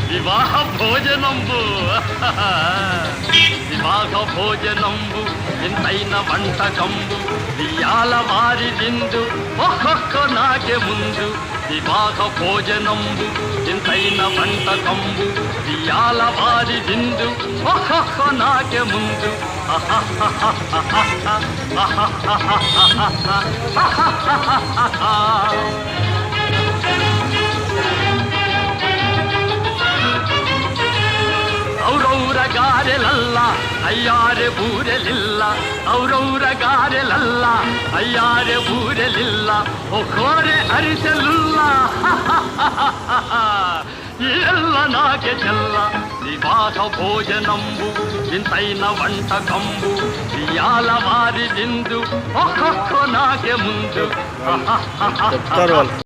వివాహ భోజనంబు వివాహ భోజనంబు ఎంతైన వంటకంబు వియాల వారి విందు ఒక్కొక్క నాకే ముందు వివాహ భోజనంబు ఎంతైన వంటకంబు వియాల వారి విందు ఒక్కొక్క నాకే ముందు ಔರೌರ ಗಾರೆಲಲ್ಲ ಅಯ್ಯಾರೆ ಬೂರೆಲಿಲ್ಲ ಔರೌರ ಗಾರೆಲಲ್ಲ ಅಯ್ಯಾರೆ ಬೂರೆಲಿಲ್ಲ ಒಕ್ಕೋರೆ ಅರಿಸಲಿಲ್ಲ ಎಲ್ಲ ನಾಗೆ ಚೆಲ್ಲ ವಿವಾಹ ಭೋಜನಂಬು ಇಂತೈನ వంటకంబు వియాల వారి విందు ఒక్కొక్క నాకే ముందు